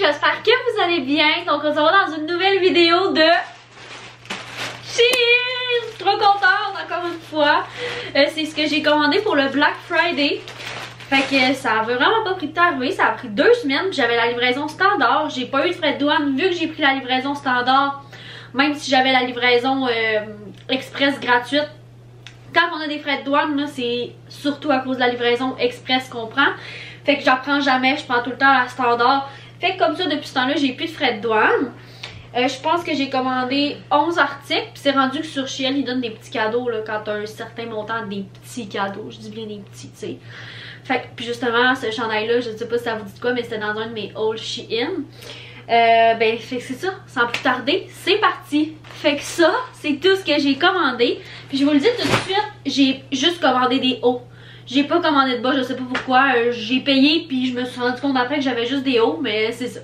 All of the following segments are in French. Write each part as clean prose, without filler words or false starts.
j'espère que vous allez bien. Donc on se retrouve dans une nouvelle vidéo de Shein. Trop contente encore une fois. C'est ce que j'ai commandé pour le Black Friday. Fait que ça a vraiment pas pris de temps à arriver. Ça a pris 2 semaines. J'avais la livraison standard. J'ai pas eu de frais de douane vu que j'ai pris la livraison standard. Même si j'avais la livraison express gratuite. Quand on a des frais de douane, c'est surtout à cause de la livraison express qu'on prend. Fait que j'en prends jamais, je prends tout le temps la standard. Fait que comme ça, depuis ce temps-là, j'ai plus de frais de douane. Je pense que j'ai commandé 11 articles. Puis c'est rendu que sur Shein, ils donnent des petits cadeaux là, quand t'as un certain montant, des petits cadeaux. Je dis bien des petits, tu sais. Fait que, puis justement, ce chandail-là, je sais pas si ça vous dit quoi, mais c'était dans un de mes hauls Shein. Ben, fait que c'est ça, sans plus tarder, c'est parti. Fait que ça, c'est tout ce que j'ai commandé. Puis je vous le dis tout de suite, j'ai juste commandé des hauts. J'ai pas commandé de bas, je sais pas pourquoi. J'ai payé, puis je me suis rendu compte après que j'avais juste des hauts, mais c'est ça.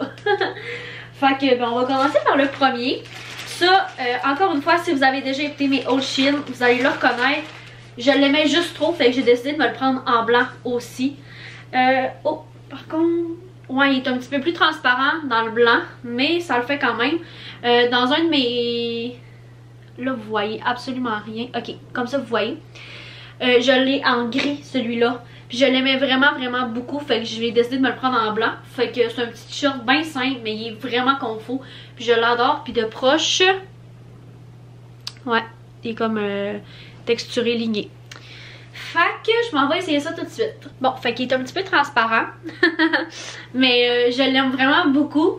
Fait que, ben, on va commencer par le premier. Ça, encore une fois, si vous avez déjà écouté mes hauls Shein, vous allez le reconnaître. Je l'aimais juste trop, fait que j'ai décidé de me le prendre en blanc aussi. Oh, par contre... Ouais, il est un petit peu plus transparent dans le blanc, mais ça le fait quand même. Dans un de mes... Là, vous voyez absolument rien. Ok, comme ça, vous voyez. Je l'ai en gris, celui-là. Puis je l'aimais vraiment, vraiment beaucoup. Fait que j'ai décidé de me le prendre en blanc. Fait que c'est un petit t-shirt bien simple, mais il est vraiment confort. Puis je l'adore. Puis de proche... Ouais, il est comme texturé, ligné. Fait que je m'en vais essayer ça tout de suite. Bon, fait qu'il est un petit peu transparent. Mais je l'aime vraiment beaucoup.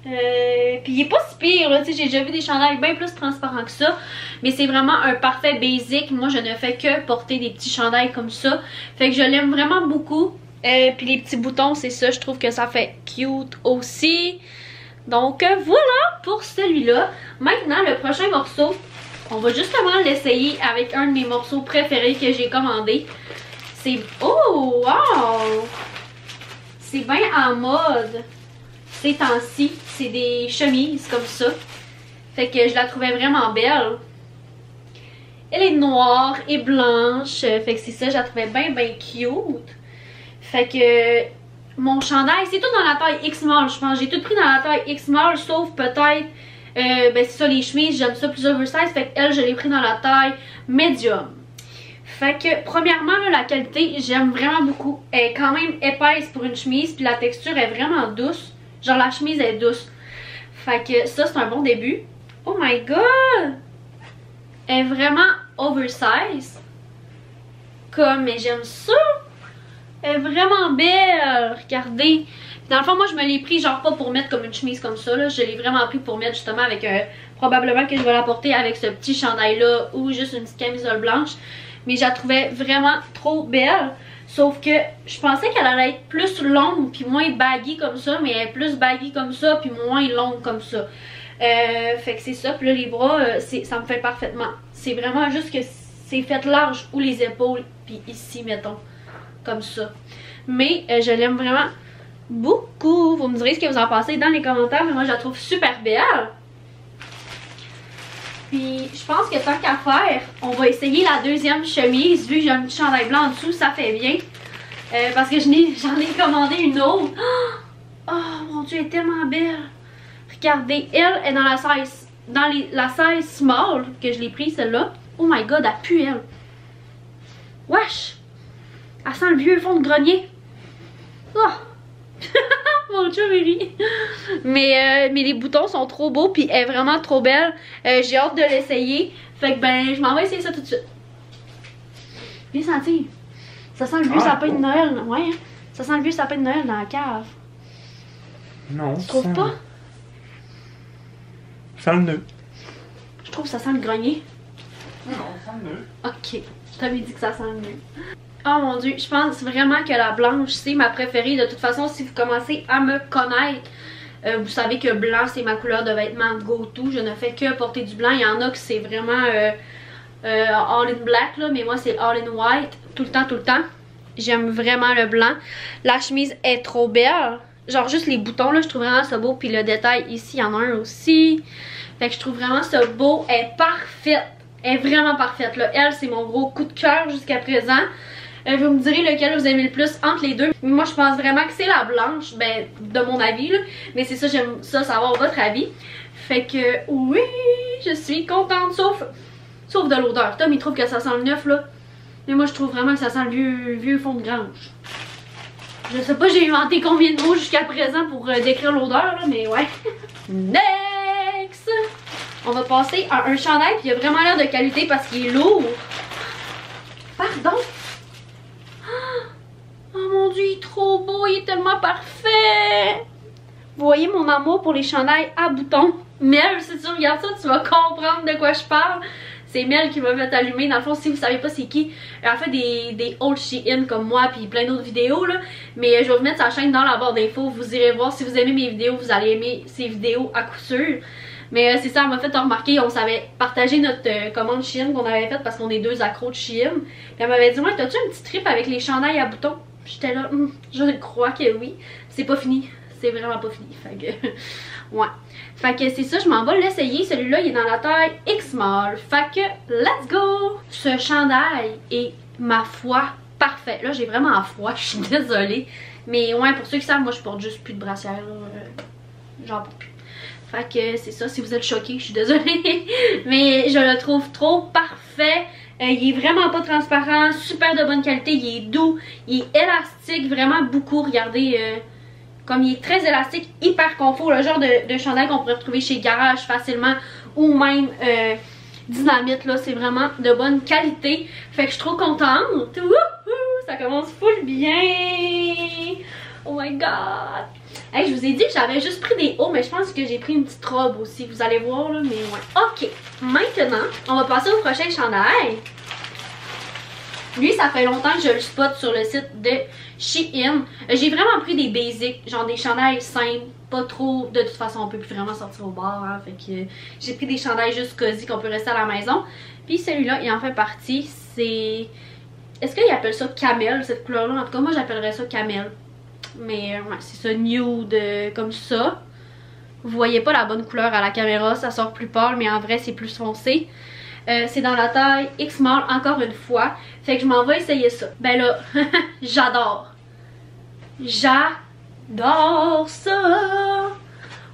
Puis il est pas si pire, là. Tu sais, j'ai déjà vu des chandails bien plus transparents que ça. Mais c'est vraiment un parfait basic. Moi, je ne fais que porter des petits chandails comme ça. Fait que je l'aime vraiment beaucoup. Puis les petits boutons, c'est ça. Je trouve que ça fait cute aussi. Donc voilà pour celui-là. Maintenant, le prochain morceau. On va justement l'essayer avec un de mes morceaux préférés que j'ai commandé. C'est... Oh, wow! C'est bien en mode ces temps-ci. C'est des chemises comme ça. Fait que je la trouvais vraiment belle. Elle est noire et blanche. Fait que c'est ça, je la trouvais bien, bien cute. Fait que mon chandail, c'est tout dans la taille X-Small, je pense. J'ai tout pris dans la taille X-Small, sauf peut-être... ben c'est ça, les chemises, j'aime ça plus oversize. Fait qu'elle, je l'ai pris dans la taille medium. Fait que premièrement là, la qualité, j'aime vraiment beaucoup. Elle est quand même épaisse pour une chemise. Puis la texture est vraiment douce. Genre la chemise est douce. Fait que ça, c'est un bon début. Oh my god! Elle est vraiment oversize. Comme, mais j'aime ça. Elle est vraiment belle. Regardez. Dans le fond, moi, je me l'ai pris genre pas pour mettre comme une chemise comme ça, là. Je l'ai vraiment pris pour mettre justement avec probablement que je vais la porter avec ce petit chandail-là ou juste une petite camisole blanche. Mais je la trouvais vraiment trop belle. Sauf que je pensais qu'elle allait être plus longue puis moins baggy comme ça. Mais elle est plus baggy comme ça puis moins longue comme ça. Fait que c'est ça. Puis là, les bras, ça me fait parfaitement. C'est vraiment juste que c'est fait large ou les épaules. Puis ici, mettons. Comme ça. Mais je l'aime vraiment beaucoup. Vous me direz ce que vous en pensez dans les commentaires, mais moi je la trouve super belle. Puis je pense que tant qu'à faire, on va essayer la deuxième chemise. Vu que j'ai un petit chandail blanc en dessous, ça fait bien. Parce que j'en ai commandé une autre. Oh mon dieu, elle est tellement belle. Regardez, elle est dans la size, la size small que je l'ai pris, celle-là. Oh my god, elle pue, elle. Wesh! Elle sent le vieux fond de grenier. Oh! Mon chum rit. Mais les boutons sont trop beaux puis elle est vraiment trop belle. J'ai hâte de l'essayer. Fait que ben je m'en vais essayer ça tout de suite. Viens sentir. Ça sent le vieux sapin de Noël. Ouais, hein? Ça sent le vieux sapin de Noël dans la cave. Non. Tu trouves pas? Ça sent le nœud. Je trouve que ça sent le grenier. Non, ça sent le nœud. Ok. Je t'avais dit que ça sent le nœud. Oh mon dieu, je pense vraiment que la blanche c'est ma préférée. De toute façon, si vous commencez à me connaître, vous savez que blanc c'est ma couleur de vêtements go-to. Je ne fais que porter du blanc. Il y en a que c'est vraiment all in black là, mais moi c'est all in white. Tout le temps, tout le temps. J'aime vraiment le blanc. La chemise est trop belle. Genre juste les boutons là, je trouve vraiment ça beau. Puis le détail ici, il y en a un aussi. Fait que je trouve vraiment ça beau. Elle est parfaite. Elle est vraiment parfaite là. Elle, c'est mon gros coup de cœur jusqu'à présent. Vous me direz lequel vous aimez le plus entre les deux. Moi je pense vraiment que c'est la blanche, ben de mon avis là. Mais c'est ça, j'aime ça savoir votre avis. Fait que oui, je suis contente, sauf de l'odeur. Tom il trouve que ça sent le neuf là. Mais moi je trouve vraiment que ça sent le vieux fond de grange. Je sais pas j'ai inventé combien de mots jusqu'à présent pour décrire l'odeur là, mais ouais. Next! On va passer à un chandail qui a vraiment l'air de qualité parce qu'il est lourd. Pardon? Oh mon dieu, il est trop beau, il est tellement parfait! Vous voyez mon amour pour les chandails à boutons. Mel, si tu regardes ça, tu vas comprendre de quoi je parle. C'est Mel qui m'a fait allumer. Dans le fond, si vous savez pas c'est qui, elle fait des hauls Shein comme moi puis plein d'autres vidéos là. Mais je vais vous mettre sa chaîne dans la barre d'infos. Vous irez voir. Si vous aimez mes vidéos, vous allez aimer ses vidéos à coup sûr. Mais c'est ça, elle m'a fait remarquer, on savait partager notre commande Shein qu'on avait faite parce qu'on est deux accros de Shein. Puis elle m'avait dit, ouais, t'as-tu un petit trip avec les chandails à boutons? J'étais là, je crois que oui. C'est pas fini. C'est vraiment pas fini. Fait que, ouais. Fait que c'est ça, je m'en vais l'essayer. Celui-là, il est dans la taille X-Small. Fait que, let's go! Ce chandail est, ma foi, parfait. Là, j'ai vraiment froid, je suis désolée. Mais ouais, pour ceux qui savent, moi, je porte juste plus de brassière. J'en porte plus. Fait que c'est ça, si vous êtes choqués, je suis désolée. Mais je le trouve trop parfait. Il est vraiment pas transparent, super de bonne qualité, il est doux, il est élastique, vraiment beaucoup. Regardez, comme il est très élastique, hyper confort, le genre de chandail qu'on pourrait retrouver chez Garage facilement ou même Dynamite, là, c'est vraiment de bonne qualité. Fait que je suis trop contente. Wouhou, ça commence full bien. Oh my god. Hey, je vous ai dit que j'avais juste pris des hauts, mais je pense que j'ai pris une petite robe aussi. Vous allez voir là, mais ouais. Ok, maintenant, on va passer au prochain chandail. Lui, ça fait longtemps que je le spot sur le site de Shein. J'ai vraiment pris des basics, genre des chandails simples, pas trop. De toute façon, on peut plus vraiment sortir au bar, hein, fait que j'ai pris des chandails juste cosy qu'on peut rester à la maison. Puis celui-là, il en fait partie. C'est... Est-ce qu'ils appellent ça camel, cette couleur-là? En tout cas, moi, j'appellerais ça camel. Mais ouais, c'est ça, nude comme ça. Vous voyez pas la bonne couleur à la caméra, ça sort plus pâle, mais en vrai c'est plus foncé. C'est dans la taille X-Small encore une fois. Fait que je m'en vais essayer ça. Ben là, j'adore. J'adore ça.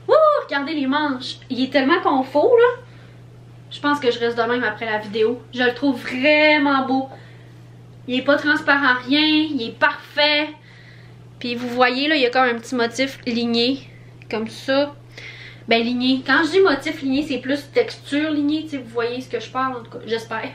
Wouh, regardez les manches. Il est tellement confort là. Je pense que je reste de même après la vidéo. Je le trouve vraiment beau. Il est pas transparent rien, il est parfait. Puis vous voyez là, il y a comme un petit motif ligné, comme ça. Ben ligné, quand je dis motif ligné, c'est plus texture lignée, tu sais, vous voyez ce que je parle en tout cas, j'espère.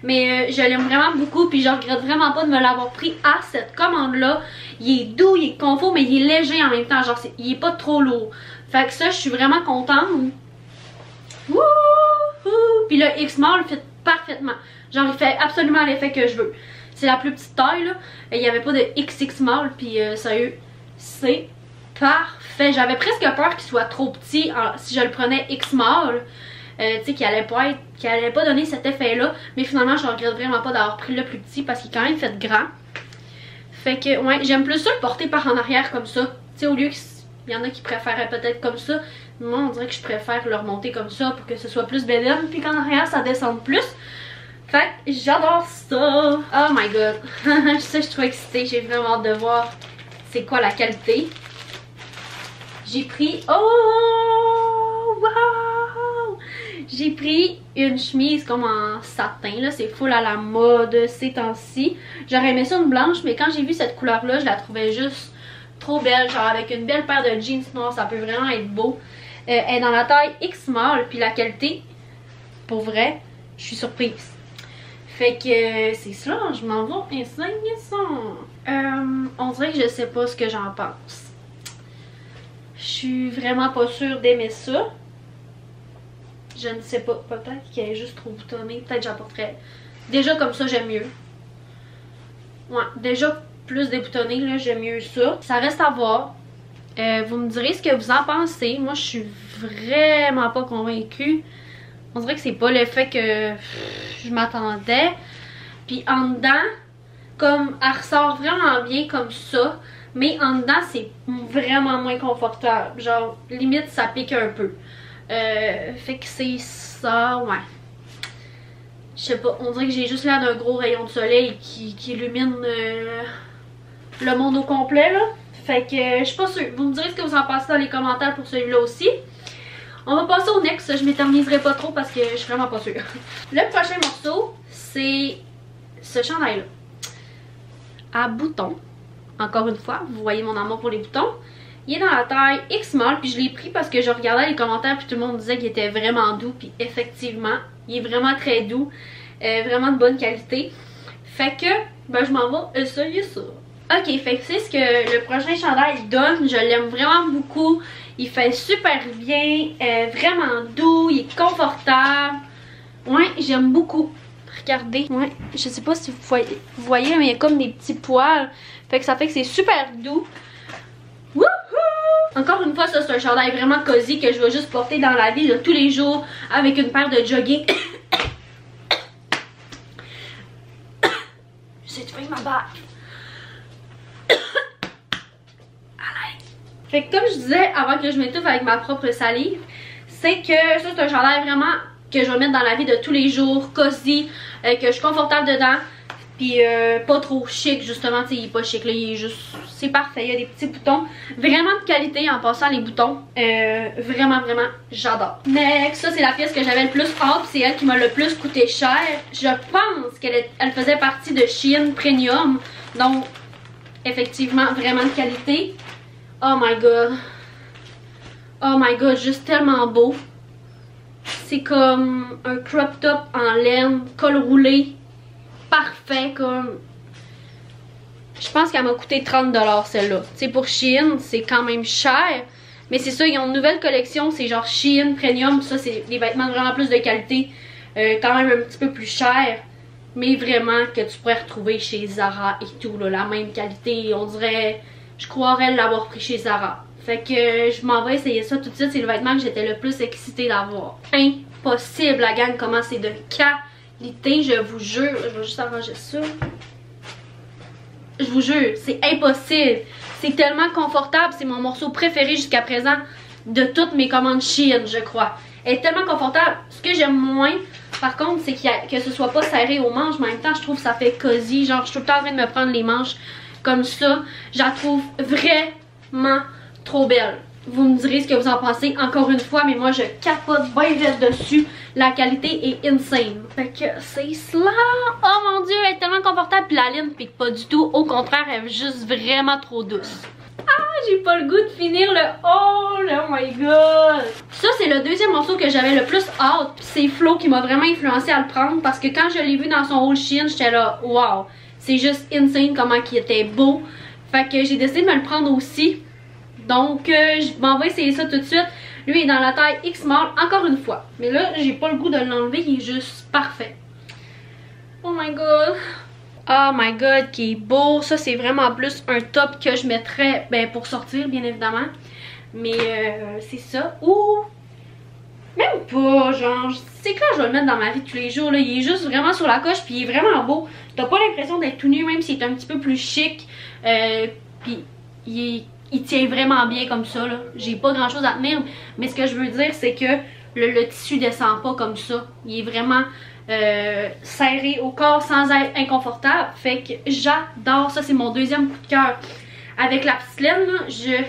Mais je l'aime vraiment beaucoup, puis je regrette vraiment pas de me l'avoir pris à cette commande-là. Il est doux, il est confort, mais il est léger en même temps, genre il est pas trop lourd. Fait que ça, je suis vraiment contente. Wouhou! Puis le X-Small fit parfaitement. Genre il fait absolument l'effet que je veux. C'est la plus petite taille là. Il n'y avait pas de XX-Small. Puis sérieux, c'est parfait. J'avais presque peur qu'il soit trop petit si je le prenais X-Small. Tu sais, qu'il allait pas donner cet effet là. Mais finalement, je regrette vraiment pas d'avoir pris le plus petit parce qu'il est quand même fait grand. Fait que, ouais, j'aime plus ça le porter par en arrière comme ça. Tu sais, au lieu qu'il y en a qui préféraient peut-être comme ça. Moi, on dirait que je préfère le remonter comme ça pour que ce soit plus bédaine. Puis qu'en arrière, ça descende plus. Fait que j'adore ça. Oh my god. Ça, je suis trop excitée. J'ai vraiment hâte de voir c'est quoi la qualité. J'ai pris... Oh! Wow! J'ai pris une chemise comme en satin. Là, c'est full à la mode ces temps-ci. J'aurais aimé ça une blanche, mais quand j'ai vu cette couleur-là, je la trouvais juste trop belle. Genre avec une belle paire de jeans noirs, ça peut vraiment être beau. Elle est dans la taille X-Small. Puis la qualité, pour vrai, je suis surprise. Fait que c'est ça, je m'en vais essayer ça. On dirait que je sais pas ce que j'en pense. Je suis vraiment pas sûre d'aimer ça. Je ne sais pas, peut-être qu'il est juste trop boutonné. Peut-être que j'apporterais. Déjà comme ça, j'aime mieux. Ouais, déjà plus déboutonné, là, j'aime mieux ça. Ça reste à voir. Vous me direz ce que vous en pensez. Moi, je suis vraiment pas convaincue. On dirait que c'est pas l'effet que je m'attendais. Puis en dedans, comme elle ressort vraiment bien comme ça, mais en dedans c'est vraiment moins confortable. Genre limite ça pique un peu. Fait que c'est ça, ouais. Je sais pas, on dirait que j'ai juste l'air d'un gros rayon de soleil qui illumine le monde au complet là. Fait que je suis pas sûre. Vous me direz ce que vous en pensez dans les commentaires pour celui-là aussi. On va passer au next, je m'éterniserai pas trop parce que je suis vraiment pas sûre. Le prochain morceau, c'est ce chandail-là. À boutons. Encore une fois, vous voyez mon amour pour les boutons. Il est dans la taille X-Small, puis je l'ai pris parce que je regardais les commentaires puis tout le monde disait qu'il était vraiment doux. Puis effectivement, il est vraiment très doux. Vraiment de bonne qualité. Fait que, ben je m'en vais essayer ça. Ok, fait que c'est ce que le prochain chandail donne. Je l'aime vraiment beaucoup. Il fait super bien. Vraiment doux. Il est confortable. Ouais, j'aime beaucoup. Regardez. Ouais, je sais pas si vous voyez, mais il y a comme des petits poils. Fait que ça fait que c'est super doux. Wouhou! Encore une fois, ça c'est un chandail vraiment cosy que je vais juste porter dans la vie de tous les jours avec une paire de jogging. J'ai tué ma bague. Fait que comme je disais avant que je m'étouffe avec ma propre salive, c'est que ça c'est un chandail vraiment que je vais mettre dans la vie de tous les jours, cosy, que je suis confortable dedans, puis pas trop chic justement, tu sais il est pas chic là, il est juste, c'est parfait, il y a des petits boutons, vraiment de qualité en passant les boutons, vraiment j'adore. Next, ça c'est la pièce que j'avais le plus hâte, c'est elle qui m'a le plus coûté cher, je pense qu'elle faisait partie de Shein Premium, donc effectivement vraiment de qualité. Oh my god, juste tellement beau. C'est comme un crop top en laine, col roulé, parfait comme... Je pense qu'elle m'a coûté 30$ celle-là. Tu sais, pour Shein, c'est quand même cher. Mais c'est ça, ils ont une nouvelle collection, c'est genre Shein Premium. Ça, c'est des vêtements de vraiment plus de qualité. Quand même un petit peu plus cher. Mais vraiment que tu pourrais retrouver chez Zara et tout, là, la même qualité. On dirait... Je croirais l'avoir pris chez Zara. Fait que je m'en vais essayer ça tout de suite. C'est le vêtement que j'étais le plus excitée d'avoir. Impossible la gang, comment c'est de qualité, je vous jure. Je vais juste arranger ça. Je vous jure, c'est impossible. C'est tellement confortable. C'est mon morceau préféré jusqu'à présent de toutes mes commandes Shein, je crois. Elle est tellement confortable. Ce que j'aime moins, par contre, c'est que ce soit pas serré aux manches. Mais en même temps, je trouve que ça fait cosy. Genre, je suis tout le temps en train de me prendre les manches comme ça. Je la trouve vraiment trop belle. Vous me direz ce que vous en pensez encore une fois, mais moi je capote bien vite dessus. La qualité est insane. Fait que c'est cela. Oh mon dieu, elle est tellement confortable. Puis la laine pique pas du tout. Au contraire, elle est juste vraiment trop douce. Ah, j'ai pas le goût de finir le haul. Oh my god. Ça, c'est le deuxième morceau que j'avais le plus hâte. C'est Flo qui m'a vraiment influencé à le prendre. Parce que quand je l'ai vu dans son haul Shein, j'étais là, wow. C'est juste insane comment il était beau. Fait que j'ai décidé de me le prendre aussi. Donc je m'en vais essayer ça tout de suite. Lui est dans la taille X-Small encore une fois. Mais là, j'ai pas le goût de l'enlever. Il est juste parfait. Oh my god. Oh my god, qui est beau. Ça, c'est vraiment plus un top que je mettrais pour sortir, bien évidemment. Mais c'est ça. Ouh! Même pas, genre, c'est quand je vais le mettre dans ma vie de tous les jours, là, il est juste vraiment sur la coche, puis il est vraiment beau. T'as pas l'impression d'être tout nu, même s'il est un petit peu plus chic. Puis il tient vraiment bien comme ça, là. J'ai pas grand chose à tenir, mais ce que je veux dire, c'est que le tissu descend pas comme ça. Il est vraiment serré au corps sans être inconfortable. Fait que j'adore ça, c'est mon deuxième coup de cœur. Avec la petite laine, là, je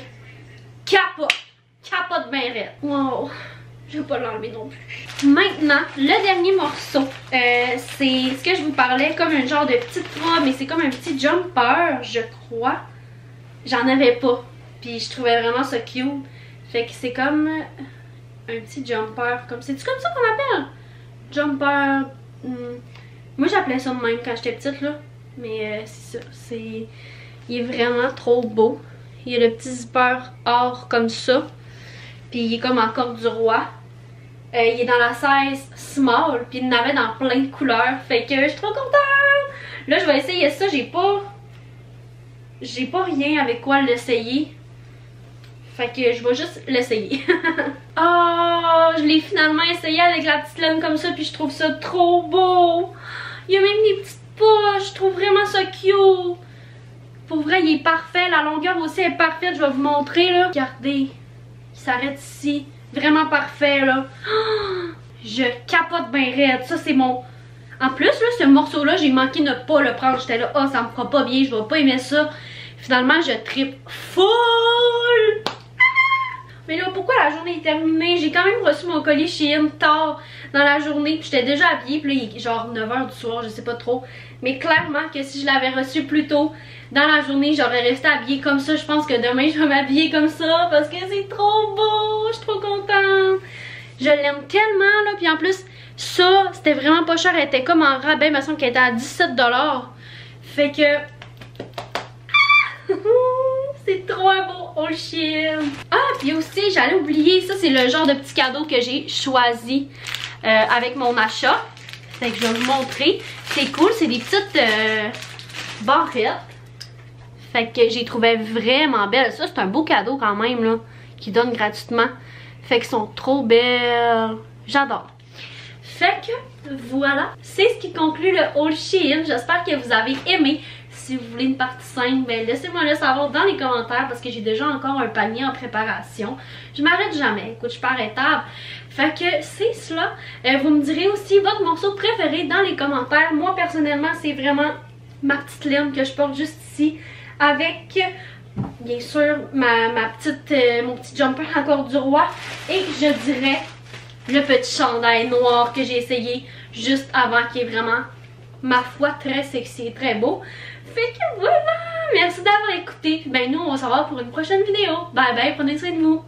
capote bien raide. Wow! Je vais pas l'enlever non plus. Maintenant, le dernier morceau, c'est ce que je vous parlais, comme un genre de petite robe, mais c'est comme un petit jumper, je crois. J'en avais pas, puis je trouvais vraiment ça cute. Fait que c'est comme un petit jumper, c'est-tu comme ça qu'on appelle? Jumper, moi j'appelais ça de même quand j'étais petite là, mais c'est ça, il est vraiment trop beau. Il y a le petit zipper or comme ça, puis il est comme en corde du roi. Il est dans la size small, puis il en avait dans plein de couleurs. Fait que je suis trop contente! Là, je vais essayer ça. J'ai pas rien avec quoi l'essayer. Fait que je vais juste l'essayer. Oh, je l'ai finalement essayé avec la petite laine comme ça, puis je trouve ça trop beau. Il y a même des petites poches. Je trouve vraiment ça cute. Pour vrai, il est parfait. La longueur aussi est parfaite. Je vais vous montrer, là. Regardez. Il s'arrête ici. Vraiment parfait là. Oh, je capote bien raide. Ça c'est mon... En plus, là, ce morceau-là, j'ai manqué de ne pas le prendre. J'étais là, ah, ça me fera pas bien, je vais pas aimer ça. Finalement, je trippe full! Mais là, pourquoi la journée est terminée? J'ai quand même reçu mon colis Shein tard dans la journée. Puis j'étais déjà habillée. Puis là, il est genre 9h du soir, je sais pas trop. Mais clairement que si je l'avais reçu plus tôt dans la journée, j'aurais resté habillée comme ça. Je pense que demain, je vais m'habiller comme ça parce que c'est trop beau. Je suis trop contente. Je l'aime tellement, là. Puis en plus, ça, c'était vraiment pas cher. Elle était comme en rabais. Il me semble qu'elle était à 17 $. Fait que... c'est trop beau, on le chien. Ah, puis aussi, j'allais oublier, ça c'est le genre de petit cadeau que j'ai choisi avec mon achat. Fait que je vais vous montrer. C'est cool, c'est des petites barrettes. Fait que j'ai trouvé vraiment belles. Ça, c'est un beau cadeau quand même, là, qu'ils donnent gratuitement. Fait qu'elles sont trop belles. J'adore. Fait que, voilà. C'est ce qui conclut le haul Shein. J'espère que vous avez aimé. Si vous voulez une partie 5, ben laissez-moi le savoir dans les commentaires parce que j'ai déjà encore un panier en préparation. Je m'arrête jamais, écoute, je suis pas arrêtable. Fait que c'est cela. Vous me direz aussi votre morceau préféré dans les commentaires. Moi personnellement, c'est vraiment ma petite laine que je porte juste ici avec bien sûr mon petit jumper encore du roi et je dirais le petit chandail noir que j'ai essayé juste avant qui est vraiment, ma foi, très sexy et très beau. Fait que voilà, merci d'avoir écouté. Ben nous on va se revoir pour une prochaine vidéo. Bye bye, prenez soin de vous.